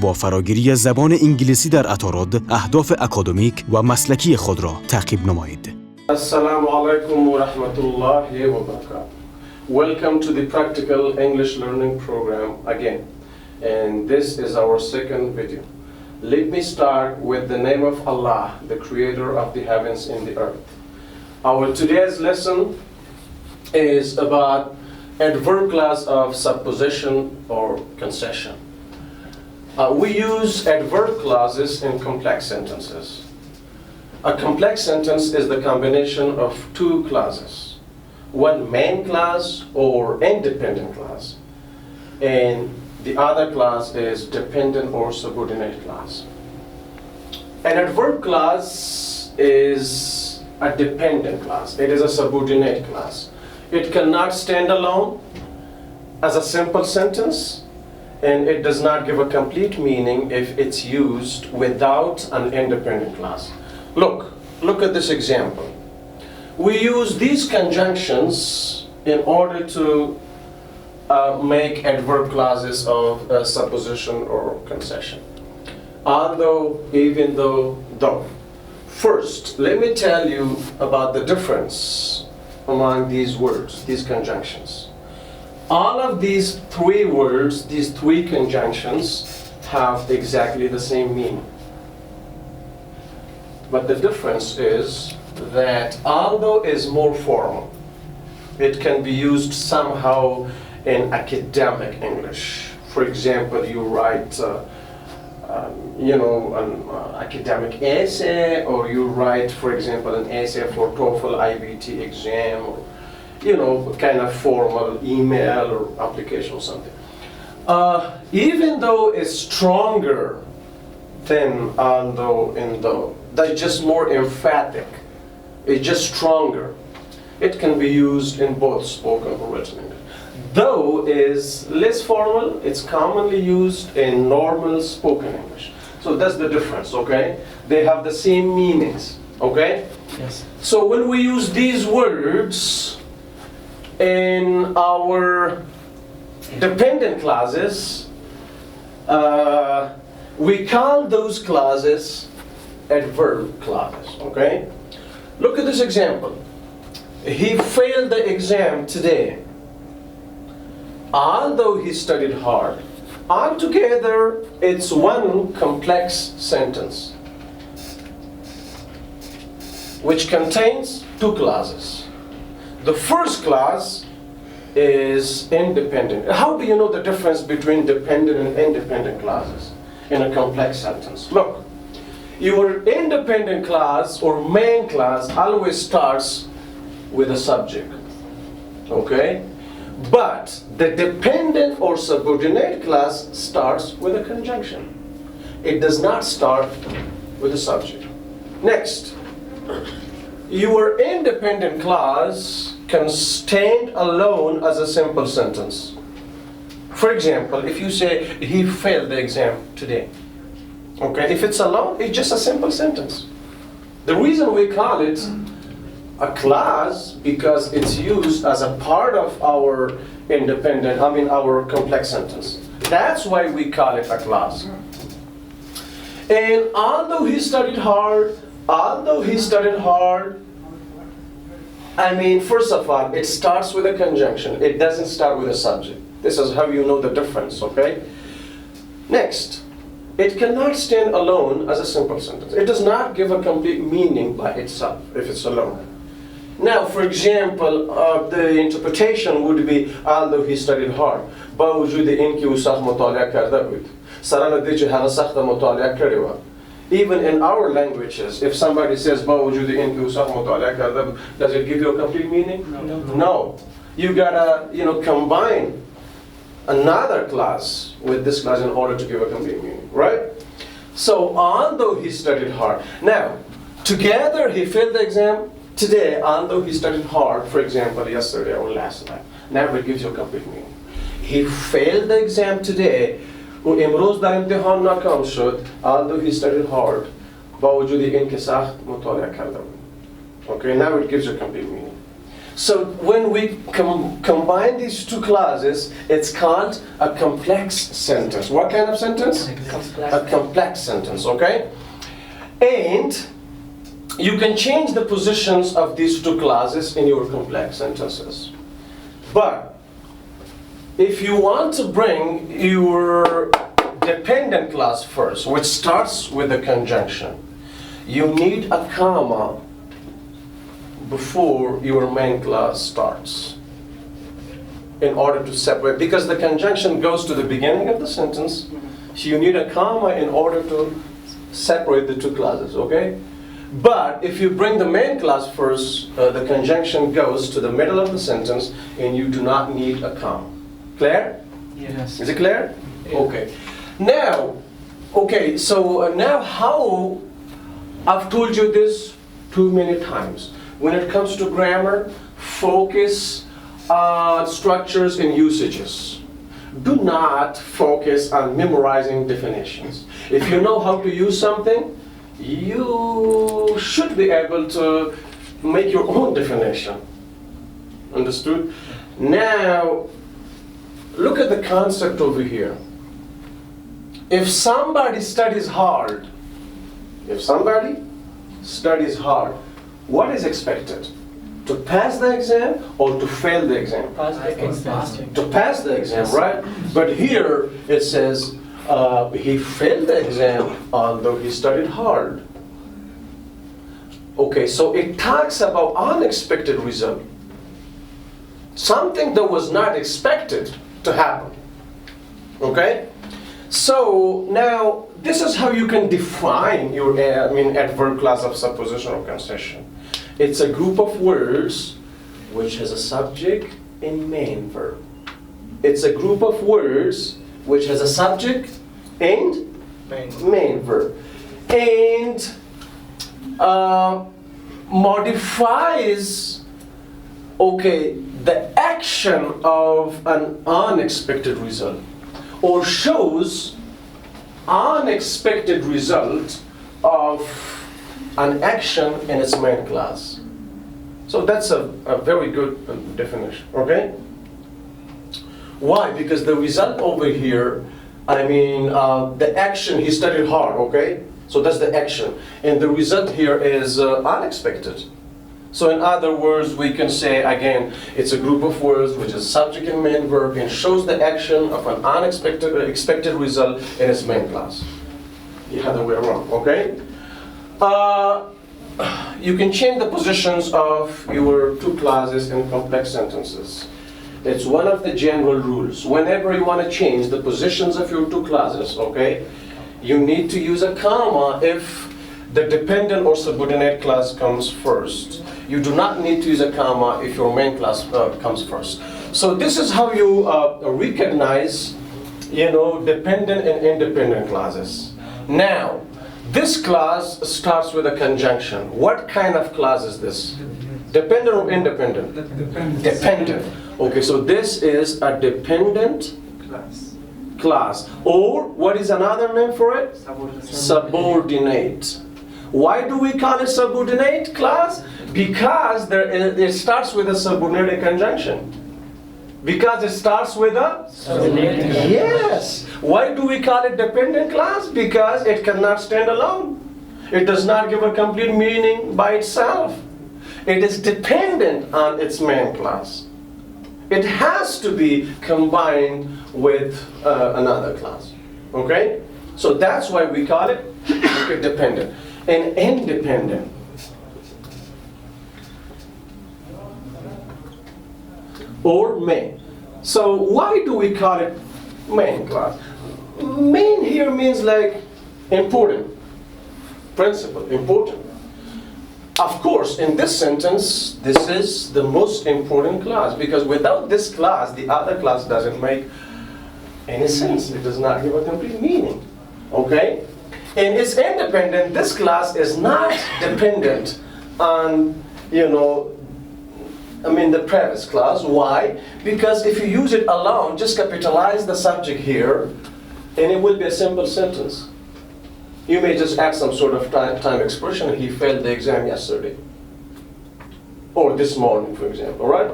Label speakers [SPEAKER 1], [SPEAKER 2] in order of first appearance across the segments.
[SPEAKER 1] با فراگیری زبان انگلیسی در اتاراد اهداف اکادمیک و مسلکی خود را تعقیب نمایید.
[SPEAKER 2] Assalamu alaikum wa rahmatullahi wa barakatuh. Welcome to the practical English learning program again. And this is our second video. Let me start with the name of Allah, the creator of the heavens and the earth. Our today's lesson is about adverb clause of supposition or concession. We use adverb clauses in complex sentences. A complex sentence is the combination of two clauses, one main clause or independent clause, and the other clause is dependent or subordinate clause. An adverb clause is a dependent clause. It is a subordinate clause. It cannot stand alone as a simple sentence, and it does not give a complete meaning if it's used without an independent clause. Look at this example. We use these conjunctions in order to make adverb clauses of supposition or concession. Although, even though, though. First, let me tell you about the difference among these words, these conjunctions. All of these three words, these three conjunctions, have exactly the same meaning. But the difference is that although is more formal, it can be used somehow in academic English. For example, you write an academic essay, or you write, for example, an essay for TOEFL IBT exam, or kind of formal email or application or something. Even though it's stronger than although and though, they're just more emphatic. It's just stronger. It can be used in both spoken or written English. Though is less formal, it's commonly used in normal spoken English. So that's the difference, okay? They have the same meanings, okay?
[SPEAKER 3] Yes.
[SPEAKER 2] So when we use these words in our dependent clauses, we call those clauses adverb clauses, okay? Look at this example. He failed the exam today, although he studied hard. Altogether, it's one complex sentence which contains two clauses. The first clause is independent. How do you know the difference between dependent and independent clauses in a complex sentence? Look, your independent clause or main clause always starts with a subject, okay? But the dependent or subordinate clause starts with a conjunction. It does not start with a subject. Next, your independent clause can stand alone as a simple sentence. For example, if you say, he failed the exam today. Okay, if it's alone, it's just a simple sentence. The reason we call it a clause because it's used as a part of our our complex sentence. That's why we call it a clause. And although he studied hard, first of all, it starts with a conjunction. It doesn't start with a subject. This is how you know the difference, okay? Next, it cannot stand alone as a simple sentence. It does not give a complete meaning by itself if it's alone. Now, for example, the interpretation would be, although he studied hard, با وجود اینکه او سخت مطالعه کرده بود. سر نتیجه هر سخت مطالعه کرده بود. Even in our languages, if somebody says با وجود اینکه او سخت مطالعه کرده بود, does it give you a complete meaning? No. You gotta, combine another clause with this clause in order to give a complete meaning, right? So, although he studied hard. Now, together he failed the exam today, although he studied hard, for example, yesterday or last night. Now it gives you a complete meaning. He failed the exam today, و امروز در امتحان ناکام شد, although he studied hard, با وجود اینکه سخت مطالعه کرده بود. Okay, now it gives you a complete meaning. So when we combine these two clauses, it's called a complex sentence. What kind of sentence? A complex sentence, okay? And you can change the positions of these two clauses in your complex sentences. But if you want to bring your dependent clause first, which starts with a conjunction, you need a comma before your main clause starts in order to separate, because the conjunction goes to the beginning of the sentence, so you need a comma in order to separate the two clauses, okay? But if you bring the main clause first, the conjunction goes to the middle of the sentence and you do not need a comma. Clear?
[SPEAKER 3] Yes.
[SPEAKER 2] Is it clear? Okay. Now, now how, I've told you this too many times. When it comes to grammar, focus on structures and usages. Do not focus on memorizing definitions. If you know how to use something, you should be able to make your own definition. Understood? Now, look at the concept over here. If somebody studies hard, what is expected? To pass the exam or to fail the exam? To pass the exam, right? But here it says he failed the exam although he studied hard. Okay, so it talks about unexpected result. Something that was not expected to happen. Okay? So now this is how you can define your adverb clause of supposition or concession. It's a group of words which has a subject and main verb. It's a group of words which has a subject and main verb. And modifies, the action of an unexpected result, or shows unexpected result of an action in its main clause. So that's a very good definition, okay? Why? Because the result over here, the action, he studied hard, okay? So that's the action. And the result here is unexpected. So in other words, we can say, again, it's a group of words which is subject and main verb and shows the action of an expected result in its main clause. The other way around, okay? You can change the positions of your two clauses in complex sentences. It's one of the general rules. Whenever you want to change the positions of your two clauses, okay, you need to use a comma if the dependent or subordinate clause comes first. You do not need to use a comma if your main clause comes first. So this is how you recognize, dependent and independent clauses. Now, this clause starts with a conjunction. What kind of clause is this? Dependent or independent? Dependent. Okay, so this is a dependent clause. Or what is another name for it? Subordinate. Why do we call it subordinate clause? Because it starts with a subordinate conjunction. Because it starts with a subordinate. Yes. Why do we call it dependent clause? Because it cannot stand alone. It does not give a complete meaning by itself. It is dependent on its main clause. It has to be combined with another clause. Okay? So that's why we call it dependent. And independent. Or main. So why do we call it main clause? Main here means like important, principal, important. Of course, in this sentence, this is the most important clause, because without this clause, the other clause doesn't make any sense. It does not give a complete meaning. Okay? And it's independent. This clause is not dependent on, the previous clause. Why? Because if you use it alone, just capitalize the subject here, and it will be a simple sentence. You may just add some sort of time expression. He failed the exam yesterday. or this morning, for example, right?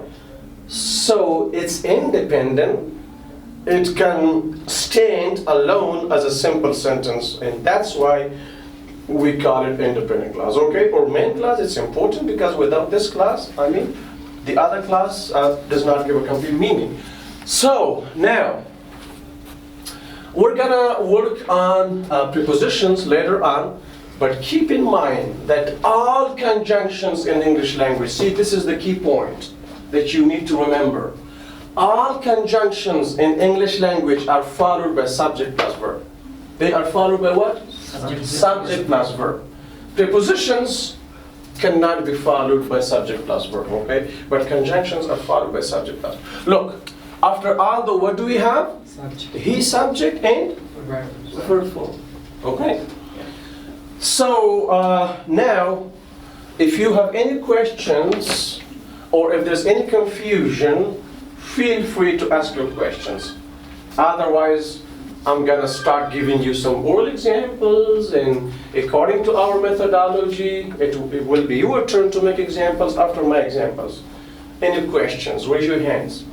[SPEAKER 2] So it's independent. It can stand alone as a simple sentence, and that's why we call it independent clause, okay? Or main clause, it's important because without this clause, I mean, the other clause does not give a complete meaning. So now, we're gonna work on prepositions later on, but keep in mind that all conjunctions in English language, see, this is the key point that you need to remember. All conjunctions in English language are followed by subject plus verb. They are followed by what? Subject plus verb. Prepositions cannot be followed by subject plus verb, okay? But conjunctions are followed by subject plus verb. Look, after all the, what do we have?
[SPEAKER 3] Subject.
[SPEAKER 2] He, subject, and verb form. Okay? So now, if you have any questions or if there's any confusion, feel free to ask your questions. Otherwise, I'm gonna start giving you some oral examples, and according to our methodology, it will be your turn to make examples after my examples. Any questions? Raise your hands.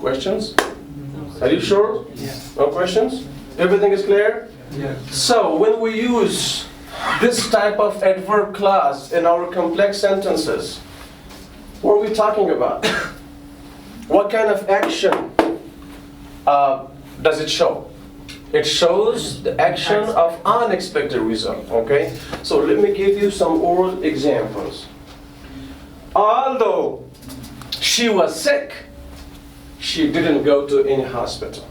[SPEAKER 2] Questions? Are you sure?
[SPEAKER 3] Yes.
[SPEAKER 2] No questions? Everything is clear?
[SPEAKER 3] Yes.
[SPEAKER 2] So when we use this type of adverb clause in our complex sentences, what are we talking about? What kind of action does it show? It shows the action of unexpected result, okay? So let me give you some oral examples. Although she was sick, she didn't go to any hospital.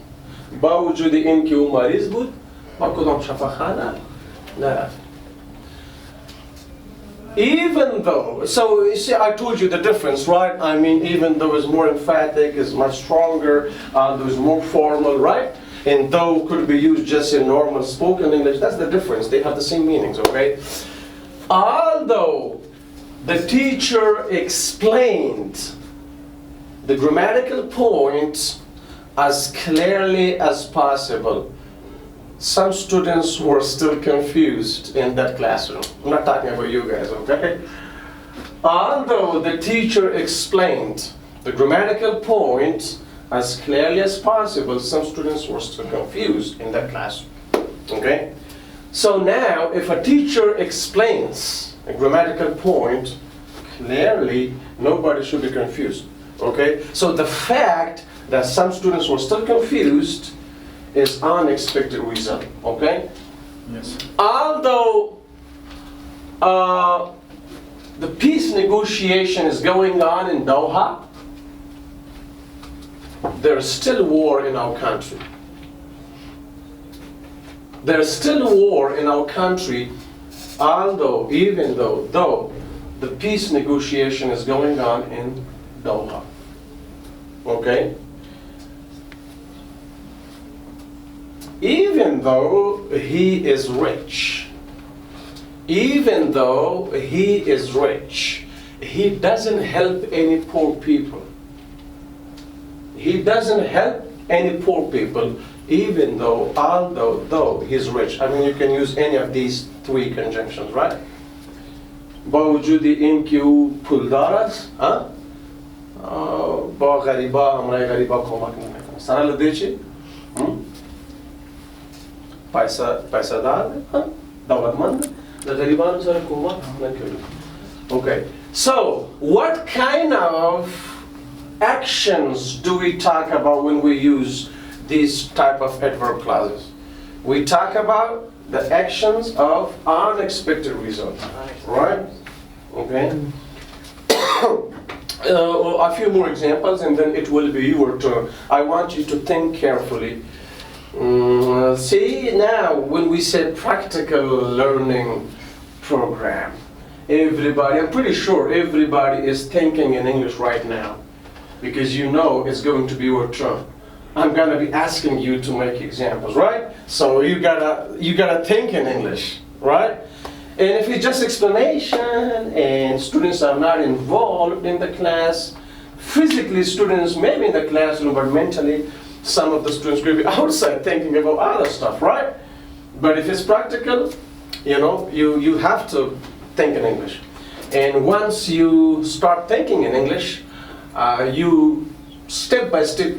[SPEAKER 2] با وجود این که او مریض بود، با کدام شفاخانه نرفت. Even though, so you see, I told you the difference, right? I mean, even though it's more emphatic, it's much stronger, there's more formal, right? And though could be used just in normal spoken English, that's the difference. They have the same meanings, okay? Although the teacher explained the grammatical points as clearly as possible, some students were still confused in that classroom. I'm not talking about you guys, okay? Although the teacher explained the grammatical point as clearly as possible, some students were still confused in that classroom, okay? So now, if a teacher explains a grammatical point clearly, nobody should be confused, okay? So the fact that some students were still confused is unexpected result, okay?
[SPEAKER 3] Yes.
[SPEAKER 2] Although the peace negotiation is going on in Doha, there's still war in our country. There's still war in our country, although, even though the peace negotiation is going on in Doha, okay? Even though he is rich, even though he is rich, he doesn't help any poor people. He doesn't help any poor people, even though, though he's rich. I mean, you can use any of these three conjunctions, right? با وجود این که او پولدار است، با غریبا همراه غریبا کمک نمیکنه. سر لده چی؟ پیسه دار، دولتمند، در غریبان سر کمک نکنه. Okay, so what kind of actions do we talk about when we use these type of adverb clauses? We talk about the actions of unexpected results, right? Okay. A few more examples and then it will be your turn. I want you to think carefully. See, now when we say practical learning program, everybody, I'm pretty sure everybody is thinking in English right now, because you know it's going to be your turn. I'm gonna be asking you to make examples, right? So you gotta think in English, right? And if it's just explanation and students are not involved in the class, physically students may be in the classroom, but mentally some of the students could be outside thinking about other stuff, right? But if it's practical, you know, you have to think in English. And once you start thinking in English, you step by step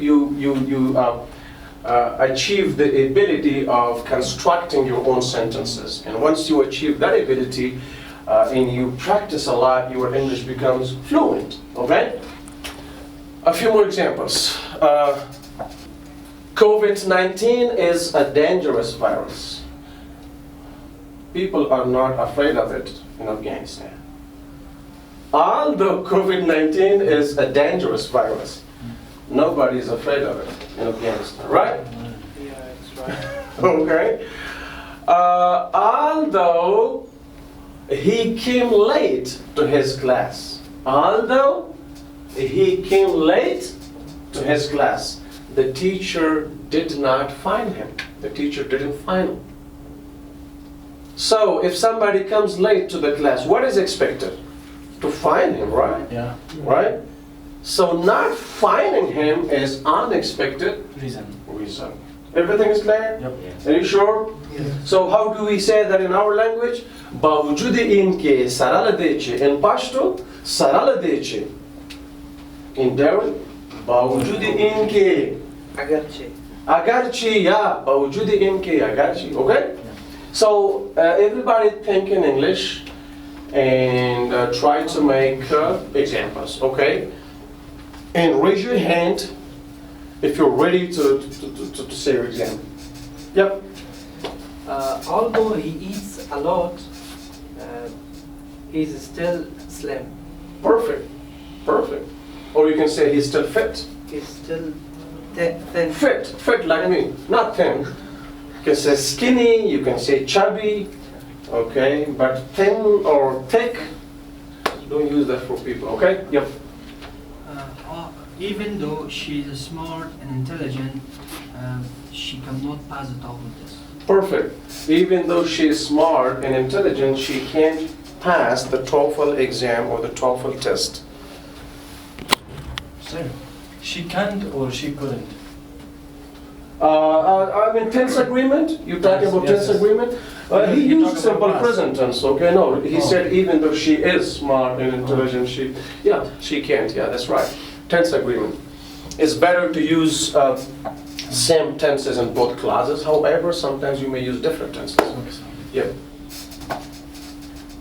[SPEAKER 2] achieve the ability of constructing your own sentences. And once you achieve that ability and you practice a lot, your English becomes fluent. Okay? A few more examples. COVID-19 is a dangerous virus. People are not afraid of it in Afghanistan. Although COVID-19 is a dangerous virus, nobody is afraid of it in Afghanistan, right?
[SPEAKER 3] Yeah, that's right.
[SPEAKER 2] Okay. Although he came late to his class. Although he came late to his class, the teacher did not find him. The teacher didn't find him. So if somebody comes late to the class, what is expected? To find him, right?
[SPEAKER 3] Yeah.
[SPEAKER 2] Right? So not finding him is unexpected
[SPEAKER 3] Reason.
[SPEAKER 2] reason. Everything is clear?
[SPEAKER 3] Yep.
[SPEAKER 2] Are you sure?
[SPEAKER 3] Yes.
[SPEAKER 2] So how do we say that in our language? باوجود این که سرال دیچه in Pashto سرال دیچه in Darren باوجود این که اگرچه yeah باوجود این که اگرچه okay? So everybody think in English and try to make examples, okay? And raise your hand if you're ready to say your example. Yep.
[SPEAKER 4] Although he eats a lot, he's still slim.
[SPEAKER 2] Perfect. Perfect. Or you can say he's still fit.
[SPEAKER 4] He's still thin.
[SPEAKER 2] Fit like me, not thin. You can say skinny, you can say chubby, okay? But thin or thick, don't use that for people, okay? Yep.
[SPEAKER 5] Even though she is smart and intelligent, she cannot pass the TOEFL test.
[SPEAKER 2] Perfect. Even though she is smart and intelligent, she can't pass the TOEFL exam or the TOEFL test.
[SPEAKER 3] Sir, she can't or she couldn't?
[SPEAKER 2] I mean tense agreement. You talking about
[SPEAKER 3] Yes,
[SPEAKER 2] tense
[SPEAKER 3] yes.
[SPEAKER 2] agreement? He
[SPEAKER 3] You
[SPEAKER 2] used
[SPEAKER 3] talk
[SPEAKER 2] simple
[SPEAKER 3] about past.
[SPEAKER 2] present tense. Okay, no. He
[SPEAKER 3] Oh.
[SPEAKER 2] said even though she is smart and intelligent, she can't. Yeah, that's right. Tense agreement. It's better to use same tenses in both clauses. However, sometimes you may use different tenses. Yeah.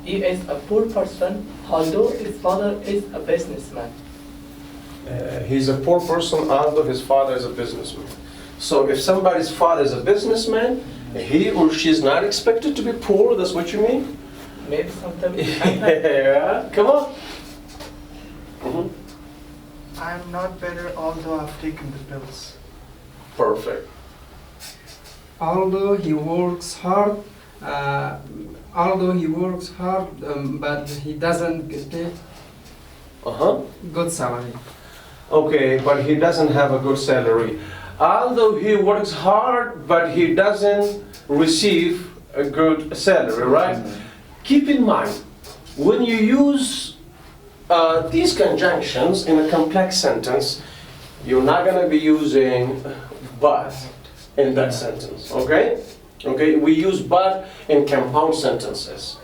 [SPEAKER 6] He is a poor person, although his father is a businessman.
[SPEAKER 2] He's a poor person, although his father is a businessman. So if somebody's father is a businessman, he or she is not expected to be poor. That's what you mean?
[SPEAKER 6] Maybe sometimes
[SPEAKER 2] Yeah. Come on. Mhm.
[SPEAKER 7] I'm not better although I've taken the pills.
[SPEAKER 2] Perfect.
[SPEAKER 8] Although he works hard, but he doesn't get good salary.
[SPEAKER 2] Okay, but he doesn't have a good salary. Although he works hard, but he doesn't receive a good salary, right? Keep in mind, when you use these conjunctions in a complex sentence, you're not going to be using but in that sentence, okay? Okay, we use but in compound sentences.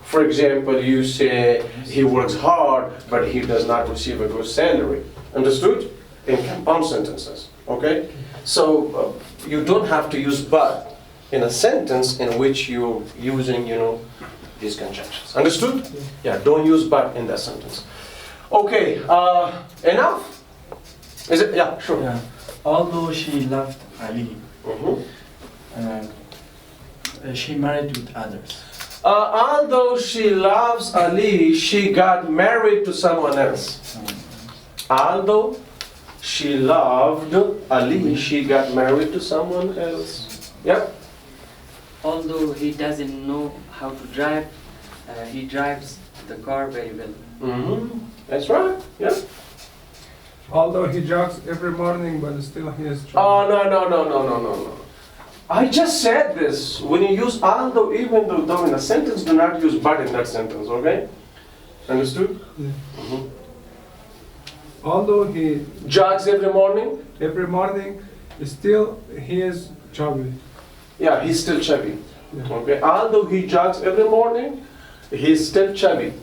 [SPEAKER 2] For example, you say he works hard, but he does not receive a good salary. Understood? In compound sentences, okay? So you don't have to use but in a sentence in which you're using, these conjunctions. Understood? Yeah, don't use but in that sentence. Okay, enough? Is it? Yeah, sure.
[SPEAKER 3] Yeah. Although she loved Ali, she married with others.
[SPEAKER 2] Although she loves Ali, she got married to someone else. Although she loved Ali, she got married to someone else. Yeah?
[SPEAKER 4] Although he doesn't know how to drive, he drives the car very well.
[SPEAKER 2] That's right. Yeah.
[SPEAKER 9] Although he jogs every morning, but still he is
[SPEAKER 2] Oh, no. I just said this. When you use although, even though in a sentence, do not use but in that sentence, okay? Understood?
[SPEAKER 9] Although he
[SPEAKER 2] Jogs every morning?
[SPEAKER 9] every morning, still he is chubby.
[SPEAKER 2] Yeah, he's still chubby.
[SPEAKER 9] Yeah.
[SPEAKER 2] Okay. Although he jogs every morning, he's still chubby.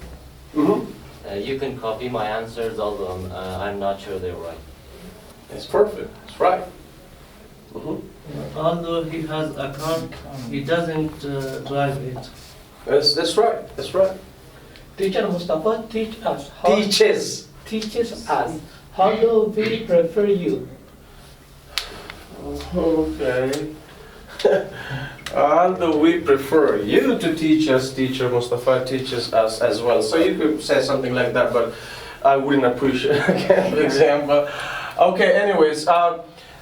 [SPEAKER 10] You can copy my answers, although I'm not sure they're right.
[SPEAKER 2] It's perfect. It's right. Mhm.
[SPEAKER 11] Although he has a car, he doesn't drive it.
[SPEAKER 2] That's right. That's right.
[SPEAKER 6] Teacher Mustafa teaches us how do we prefer you.
[SPEAKER 2] Okay. Although we prefer you to teach us, teacher Mustafa teaches us as well. So you could say something like that, but I wouldn't appreciate the example. Okay, anyways,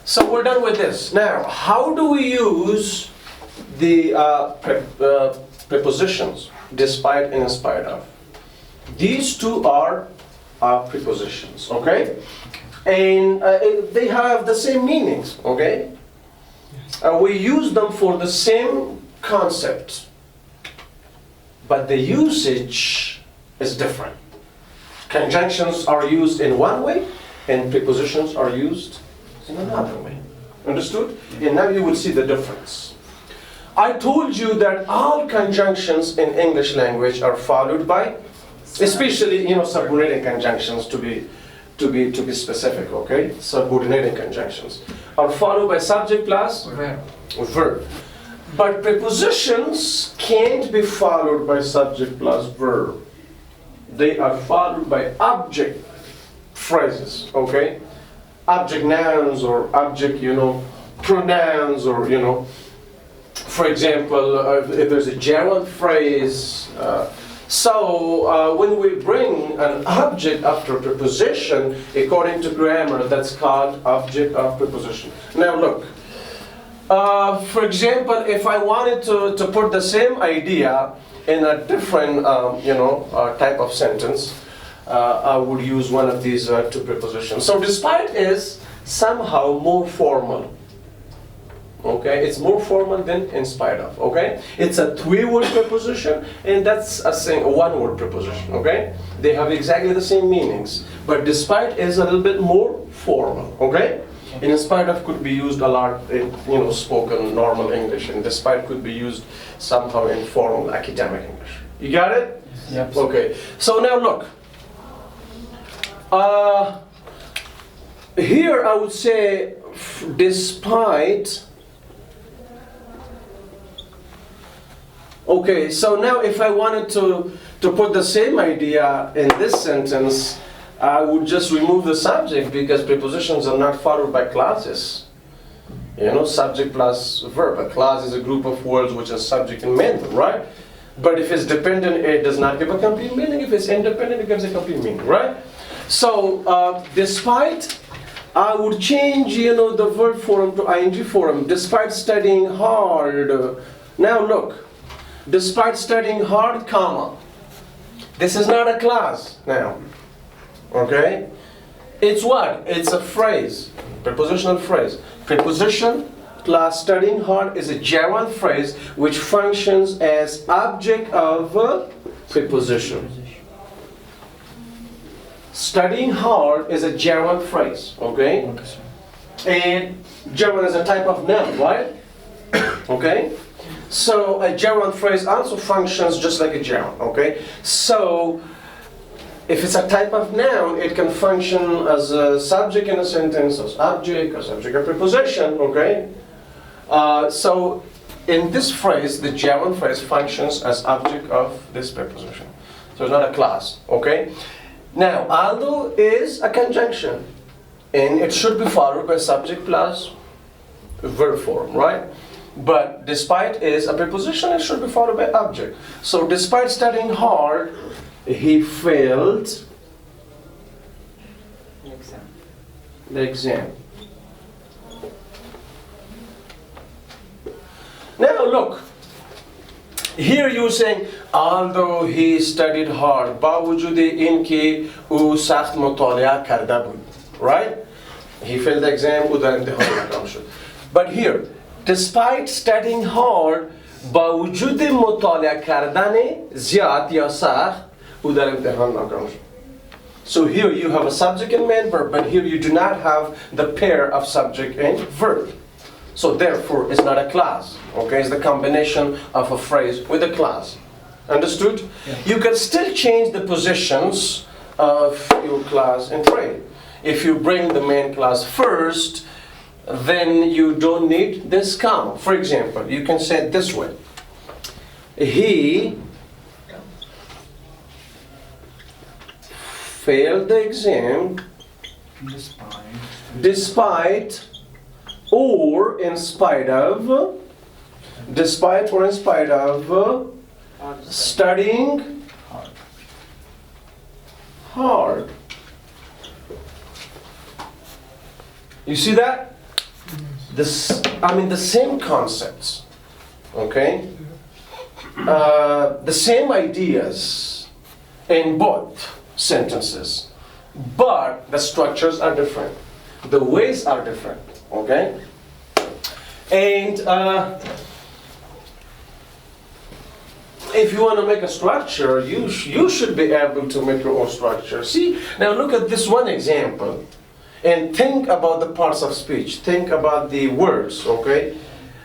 [SPEAKER 2] so we're done with this. Now, how do we use the prepositions, despite and in spite of? These two are prepositions, okay? And they have the same meanings, okay? We use them for the same concept, but the usage is different. Conjunctions are used in one way, and prepositions are used in another way. Understood? And now you will see the difference. I told you that all conjunctions in English language are followed by, especially subordinating conjunctions to be specific, okay? Subordinating conjunctions are followed by subject plus verb. But prepositions can't be followed by subject plus verb. They are followed by object phrases, okay? Object nouns or object, pronouns or, for example, if there's a gerund phrase. So when we bring an object after a preposition, according to grammar, that's called object of preposition. Now look, for example, if I wanted to put the same idea in a different, type of sentence, I would use one of these two prepositions. So despite is somehow more formal. Okay, it's more formal than in spite of. Okay, it's a three-word preposition, and that's a one-word preposition. Okay, they have exactly the same meanings, but despite is a little bit more formal. Okay, and in spite of could be used a lot in spoken normal English, and despite could be used somehow in formal academic English. You got it?
[SPEAKER 3] Yep.
[SPEAKER 2] Okay. So now look. Here I would say despite. Okay, so now if I wanted to put the same idea in this sentence, I would just remove the subject because prepositions are not followed by clauses. Subject plus verb. A clause is a group of words which are subject and main, right? But if it's dependent, it does not give a complete meaning. If it's independent, it gives a complete meaning, right? So, despite, I would change, the verb form to ing form. Despite studying hard. Now look. Despite studying hard, comma. This is not a clause now. Okay? It's what? It's a phrase. Prepositional phrase. Preposition plus studying hard is a gerund phrase which functions as object of preposition. Studying hard is a gerund phrase. Okay? And gerund is a type of noun, right? Okay? So a gerund phrase also functions just like a gerund, okay? So if it's a type of noun, it can function as a subject in a sentence, as object of preposition, okay? So in this phrase, the gerund phrase functions as object of this preposition. So it's not a clause, okay? Now, although is a conjunction, and it should be followed by subject plus verb form, right? But despite is a preposition, it should be followed by object. So despite studying hard, he failed the exam. Now look, here you're saying, although he studied hard, باوجود اینکه او سخت مطالعه کرده بود, right? He failed the exam, او در امتحان ناکام شد. But here, despite studying hard, با وجود مطالعه کردن زیاد یا سخت او در امتحان ناکام شد. So here you have a subject and main verb, but here you do not have the pair of subject and verb. So therefore it's not a clause. Okay, it's the combination of a phrase with a clause. Understood?
[SPEAKER 3] Yeah.
[SPEAKER 2] You can still change the positions of your class in trade. If you bring the main class first, then you don't need this comma. For example, you can say it this way. He failed the exam despite or in spite of, despite or in spite of studying hard. You see that? The same concepts, okay? The same ideas in both sentences, but the structures are different. The ways are different, okay? And if you want to make a structure, you should be able to make your own structure. See, now look at this one example. And think about the parts of speech. Think about the words, okay?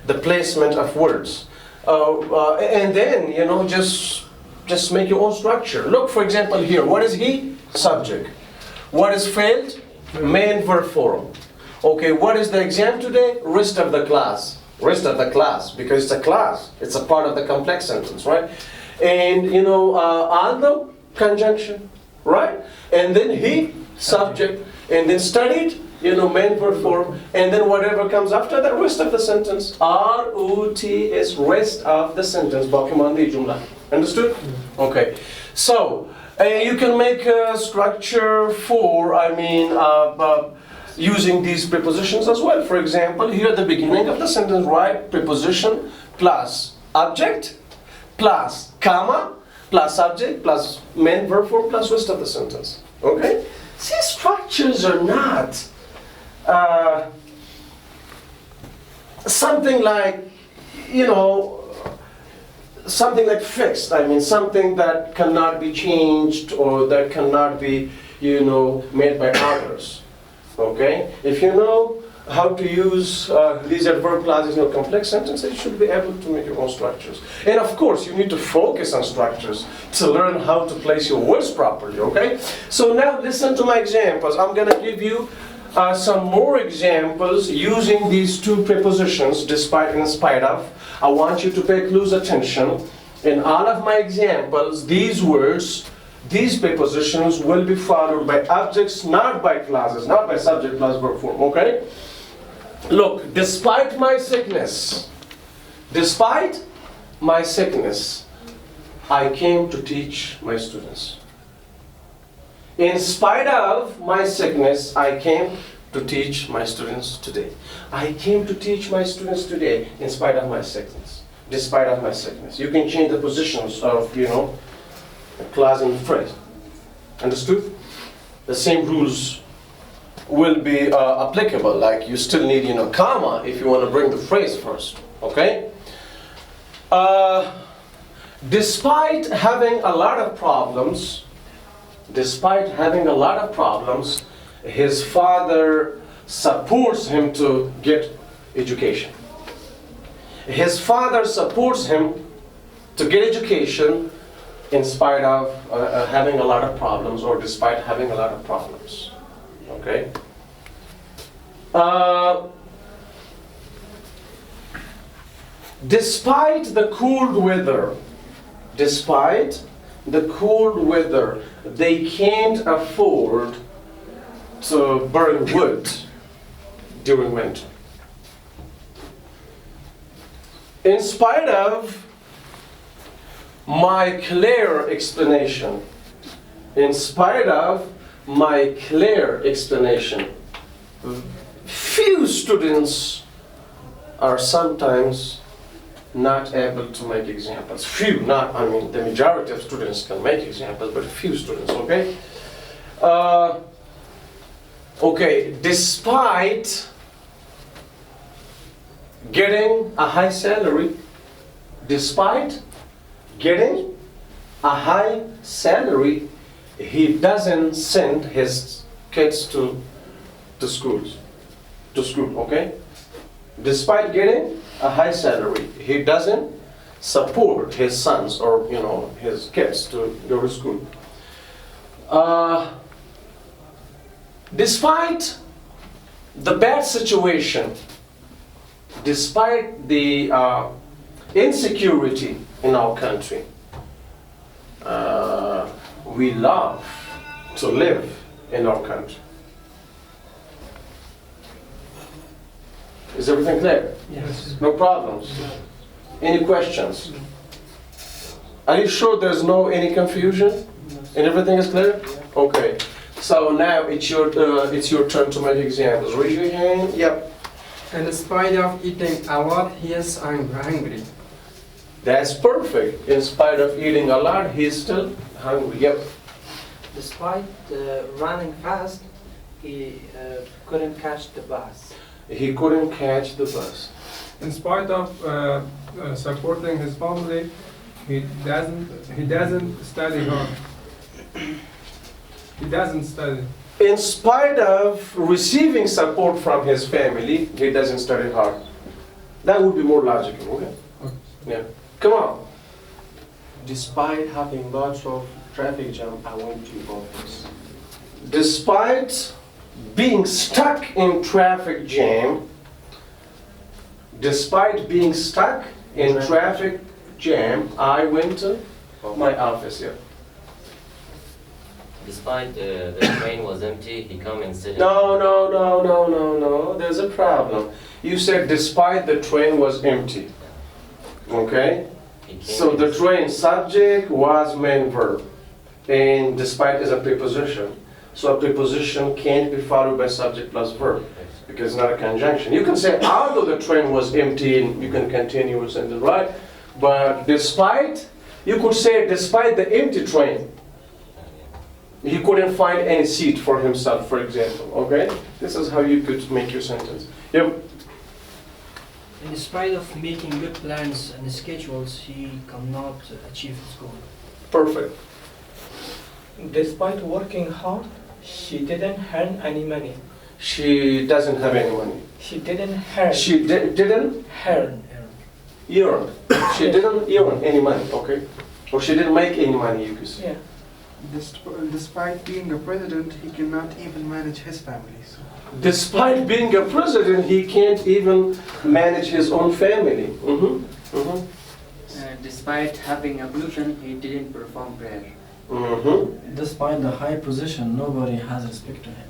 [SPEAKER 2] The placement of words. And then, you know, just make your own structure. Look, for example, here. What is he? Subject. What is failed? Main verb form. Okay, what is the exam today? Rest of the class. Rest of the class, because it's a class. It's a part of the complex sentence, right? And, you know, although, conjunction, right? And then he, subject. And then studied, you know, main verb form, and then whatever comes after the rest of the sentence. R-O-T-S, rest of the sentence. Baki mandi jumla. Understood? Okay. So, you can make a structure for, using these prepositions as well. For example, here at the beginning of the sentence, write preposition plus object plus comma plus subject plus main verb form plus rest of the sentence. Okay? See, structures are not something like, you know, something like fixed. I mean, something that cannot be changed or that cannot be, you know, made by others. Okay? If you know how to use these adverb clauses in a complex sentence, you should be able to make your own structures. And of course, you need to focus on structures to learn how to place your words properly, okay? So now listen to my examples. I'm going to give you some more examples using these two prepositions, despite and in spite of. I want you to pay close attention. In all of my examples, these words, these prepositions will be followed by objects, not by clauses, not by subject plus verb form, okay? Look, despite my sickness, I came to teach my students. In spite of my sickness, I came to teach my students today. I came to teach my students today in spite of my sickness. Despite of my sickness. You can change the positions of, you know, clause and phrase. Understood? The same rules will be applicable. Like you still need, you know, comma if you want to bring the phrase first. Okay? Despite having a lot of problems, his father supports him to get education. His father supports him to get education in spite of having a lot of problems or despite having a lot of problems. Okay? Despite the cold weather, they can't afford to burn wood during winter. In spite of my clear explanation, few students are sometimes not able to make examples. Few, not, I mean, the majority of students can make examples, but few students, okay? Okay, despite getting a high salary, he doesn't send his kids to school, okay? Despite getting a high salary, he doesn't support his sons or, you know, his kids to go to school. Despite the bad situation, despite the insecurity in our country, we love to live in our country. Is everything clear?
[SPEAKER 3] Yes.
[SPEAKER 2] No problems? Any questions? Are you sure there's any confusion? And everything is clear? Okay. So now it's your turn to make examples. Raise your hand. Yep.
[SPEAKER 8] In spite of eating a lot, he is hungry.
[SPEAKER 2] That's perfect. In spite of eating a lot, he's still hungry. Yep.
[SPEAKER 12] Despite running fast, he couldn't catch the bus.
[SPEAKER 2] He couldn't catch the bus.
[SPEAKER 9] In spite of supporting his family, he doesn't study hard. He doesn't study.
[SPEAKER 2] In spite of receiving support from his family, he doesn't study hard. That would be more logical, okay? Yeah. Come on.
[SPEAKER 13] Despite having lots of traffic jam, I went to office.
[SPEAKER 2] Despite being stuck in traffic jam, I went to my office. Yeah.
[SPEAKER 10] Despite the train was empty, he come and sit.
[SPEAKER 2] No. There's a problem. You said despite the train was empty. Okay? So the train subject was main verb. And despite is a preposition. So a preposition can't be followed by subject plus verb because it's not a conjunction. You can say although the train was empty and you can continue your sentence, right? But despite, you could say despite the empty train, he couldn't find any seat for himself, for example. Okay? This is how you could make your sentence. Yep.
[SPEAKER 5] In spite of making good plans and schedules, he cannot achieve his goal.
[SPEAKER 2] Perfect.
[SPEAKER 6] Despite working hard, she didn't earn any money.
[SPEAKER 2] She doesn't have any money.
[SPEAKER 6] She didn't earn.
[SPEAKER 2] She didn't
[SPEAKER 6] earn.
[SPEAKER 2] earn. She didn't earn any money, okay? Or she didn't make any money, you could say.
[SPEAKER 6] Yeah.
[SPEAKER 7] Despite being a president, he cannot even manage his family. So.
[SPEAKER 2] Despite being a president, he can't even manage his own family.
[SPEAKER 4] Despite having a pollution, he didn't perform prayer.
[SPEAKER 3] Despite the high position, nobody has respect to him.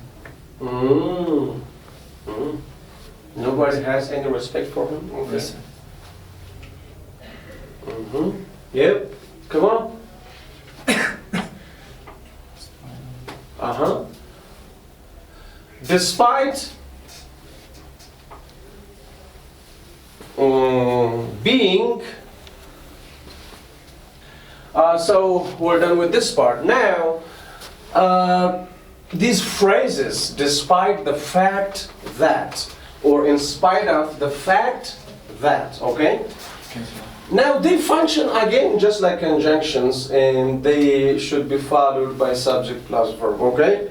[SPEAKER 2] Nobody has any respect for him? Okay.
[SPEAKER 3] Yes, sir.
[SPEAKER 2] Yep. Come on. Despite being so we're done with this part. Now these phrases, despite the fact that, or in spite of the fact that, okay? Now they function again just like conjunctions, and they should be followed by subject plus verb, okay?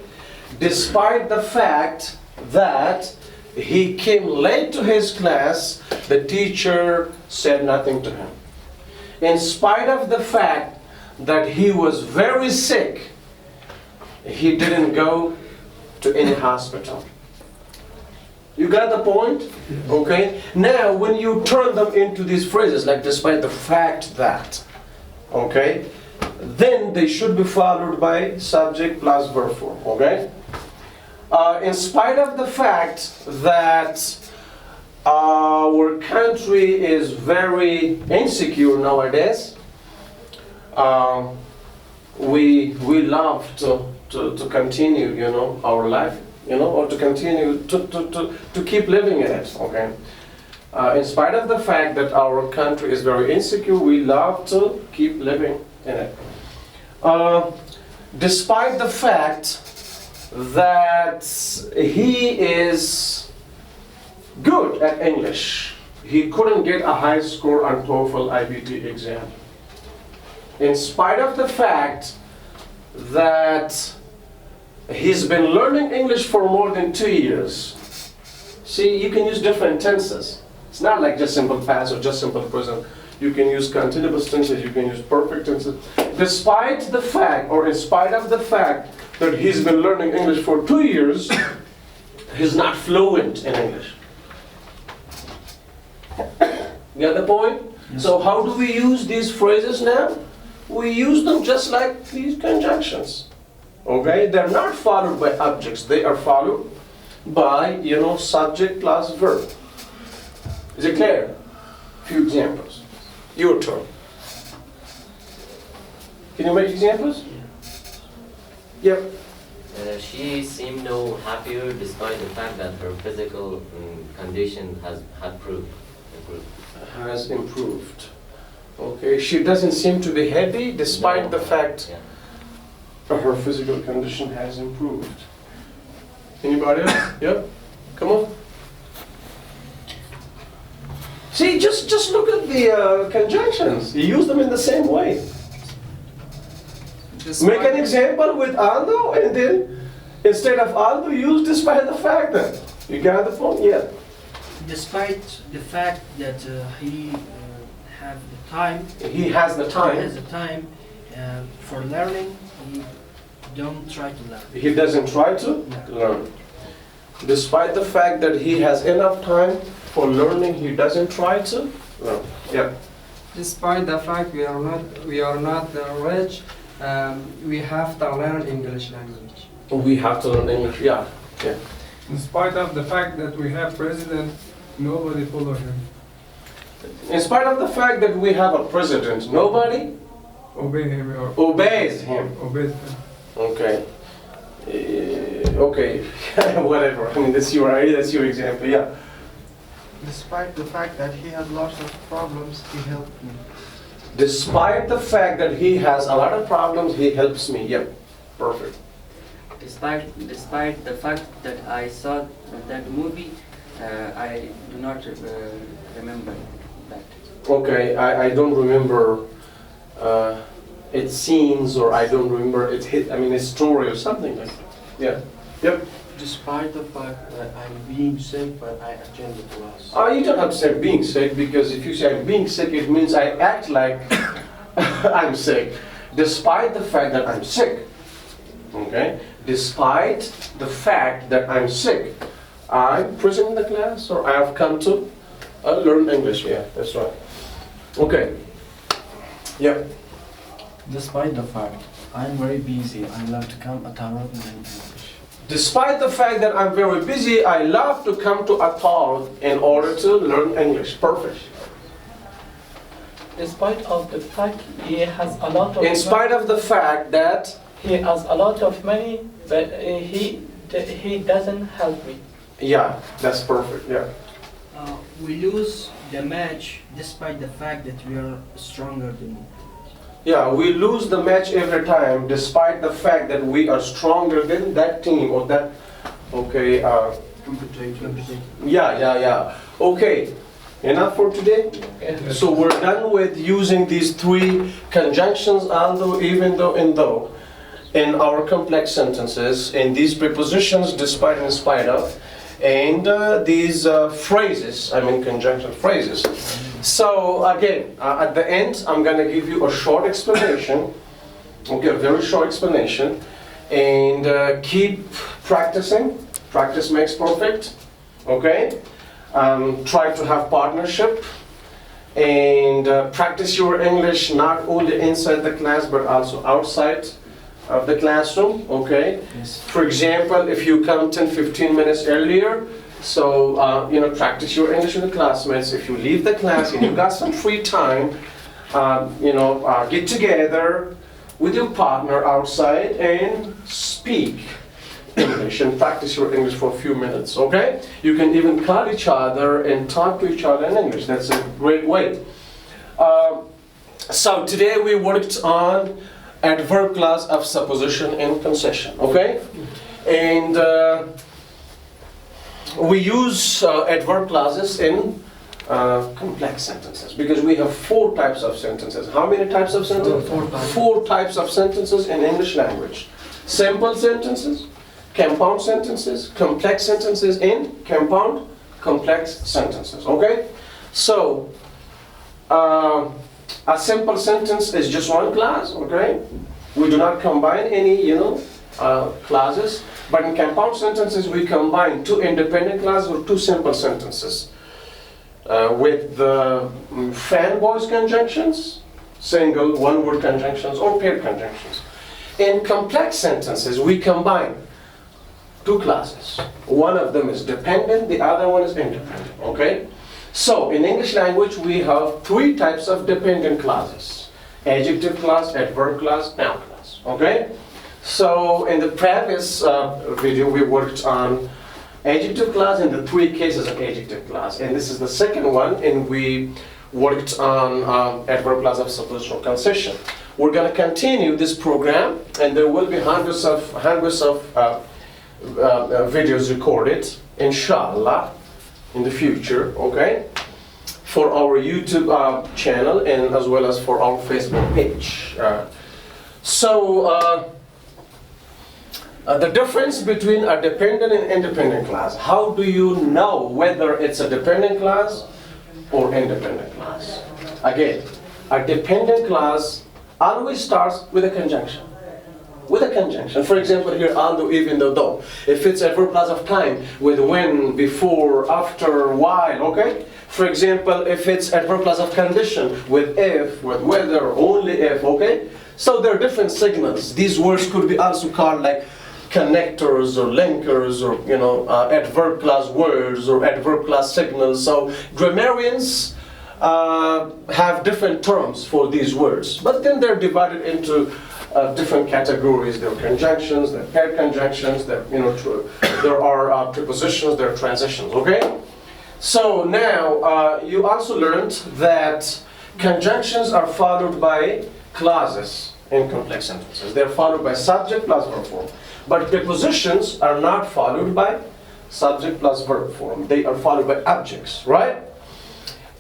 [SPEAKER 2] Despite the fact that he came late to his class, the teacher said nothing to him. In spite of the fact that he was very sick, he didn't go to any hospital. You got the point? Okay? Now, when you turn them into these phrases, like despite the fact that, okay, then they should be followed by subject plus verb form, okay? In spite of the fact that our country is very insecure nowadays, we love to continue, our life, or to continue to keep living in it, okay? In spite of the fact that our country is very insecure, we love to keep living in it. Despite the fact that he is good at English, he couldn't get a high score on TOEFL IBT exam. In spite of the fact that he's been learning English for more than 2 years. See, you can use different tenses. It's not like just simple past or just simple present. you can use continuous tenses, you can use perfect tenses. Despite the fact, or in spite of the fact, that he's been learning English for 2 years, he's not fluent in English. Get the point?
[SPEAKER 3] Yes.
[SPEAKER 2] So how do we use these phrases now? We use them just like these conjunctions. Okay? They're not followed by objects. They are followed by, subject plus verb. Is it clear? Few examples. Your turn. Can you make examples? Yep.
[SPEAKER 10] She seemed no happier despite the fact that her physical condition had improved.
[SPEAKER 2] Has improved. Okay, she doesn't seem to be happy despite the fact her physical condition has improved. Anybody else? Yeah? Come on. See, just look at the conjunctions. You use them in the same way. Make an example with Aldo, and then instead of Aldo, use despite the fact that. You got the point? Yeah.
[SPEAKER 5] Despite the fact that he have the time.
[SPEAKER 2] He has the time.
[SPEAKER 5] He has the time for learning. He don't try to learn.
[SPEAKER 2] He doesn't try to learn. Despite the fact that he has enough time for learning, he doesn't try to learn. Yeah.
[SPEAKER 8] Despite the fact we are not rich, we have to learn English language.
[SPEAKER 2] We have to learn English. Yeah. Yeah.
[SPEAKER 9] In spite of the fact that we have president, nobody follow him.
[SPEAKER 2] In spite of the fact that we have a president, nobody
[SPEAKER 9] Obey him or
[SPEAKER 2] obeys him.
[SPEAKER 9] obeys him.
[SPEAKER 2] Okay. Okay. Whatever. I mean, that's your idea. That's your example. Yeah.
[SPEAKER 7] Despite the fact that he had lots of problems, he helped me.
[SPEAKER 2] Despite the fact that he has a lot of problems, he helps me. Yep. Perfect.
[SPEAKER 4] Despite the fact that I saw that movie, I do not remember that.
[SPEAKER 2] Okay. I don't remember its scenes, or I don't remember its its story or something like that. Yeah. Yep.
[SPEAKER 13] Despite the fact that I'm being sick, but I attend the class.
[SPEAKER 2] You don't have to say being sick, because if you say I'm being sick, it means I act like I'm sick. Despite the fact that I'm sick. Okay? Despite the fact that I'm sick, I'm present in the class, or I have come to learn English. Yeah, that's right. Okay. Yeah.
[SPEAKER 3] Despite the fact I'm very busy, I love to come at our in English.
[SPEAKER 2] Despite the fact that I'm very busy, I love to come to Atal in order to learn English. Perfect.
[SPEAKER 6] Despite of the fact he has a lot of
[SPEAKER 2] In spite of the fact that
[SPEAKER 6] he has a lot of money, but he doesn't help me.
[SPEAKER 2] Yeah, that's perfect. Yeah.
[SPEAKER 5] We lose the match despite the fact that we are stronger than.
[SPEAKER 2] Yeah, we lose the match every time, despite the fact that we are stronger than that team or that. Okay.
[SPEAKER 13] Competitors.
[SPEAKER 2] Yeah. Okay. Enough for today?
[SPEAKER 6] Okay.
[SPEAKER 2] So we're done with using these three conjunctions, although, even though, and though, in our complex sentences, in these prepositions, despite, in spite of, and these phrases, conjunction phrases. So again, at the end, I'm going to give you a short explanation, okay, a very short explanation, and keep practicing. Practice makes perfect, okay? Try to have partnership, and practice your English not only inside the class, but also outside of the classroom, okay?
[SPEAKER 3] Yes.
[SPEAKER 2] For example, if you come 10-15 minutes earlier, so, practice your English with the classmates. If you leave the class and you got some free time, get together with your partner outside and speak English and practice your English for a few minutes, okay? You can even call each other and talk to each other in English. That's a great way. So today we worked on adverb clause of supposition and concession, okay? And we use adverb clauses in complex sentences, because we have 4 types of sentences. How many types of sentences?
[SPEAKER 8] 4 types.
[SPEAKER 2] 4 types of sentences in English language. Simple sentences, compound sentences, complex sentences, and compound complex sentences. Okay? So, a simple sentence is just one clause, okay? We do not combine any, clauses. But in compound sentences, we combine two independent clauses or two simple sentences with the fan voice conjunctions, single, one-word conjunctions, or pair conjunctions. In complex sentences, we combine two clauses. One of them is dependent, the other one is independent, okay? So, in English language, we have three types of dependent clauses. Adjective clause, adverb clause, noun clause, okay? So, in the previous video, we worked on adjective clause and the three cases of adjective clause. And this is the second one, and we worked on adverb clause of supposition or concession. We're going to continue this program, and there will be hundreds of videos recorded, inshallah, in the future, okay, for our YouTube channel and as well as for our Facebook page. The difference between a dependent and independent clause. How do you know whether it's a dependent clause or independent clause? Again, a dependent clause always starts with a conjunction. With a conjunction. For example, here, although, even though. If it's adverb clause of time, with when, before, after, while, okay? For example, if it's adverb clause of condition, with if, with whether, only if, okay? So there are different signals. These words could be also called like connectors or linkers or, adverb clause words or adverb clause signals. So grammarians have different terms for these words, but then they're divided into different categories. There are conjunctions, there are pair conjunctions, there are prepositions, there are transitions, okay? So now you also learned that conjunctions are followed by clauses in complex sentences. They're followed by subject plus verb form. But prepositions are not followed by subject plus verb form. They are followed by objects, right?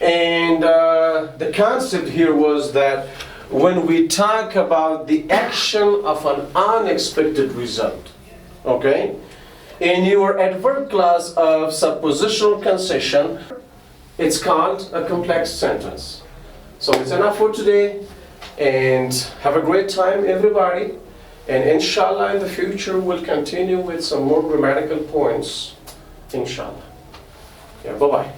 [SPEAKER 2] And the concept here was that when we talk about the action of an unexpected result, okay? In your adverb clause of suppositional concession, it's called a complex sentence. So it's enough for today, and have a great time, everybody. And inshallah, in the future, we'll continue with some more grammatical points, inshallah. Yeah, bye-bye.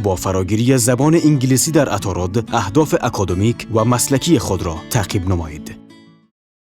[SPEAKER 1] با فراگیری زبان انگلیسی در اتارود، اهداف اکادمیک و مسلکی خود را تعقیب نمایید.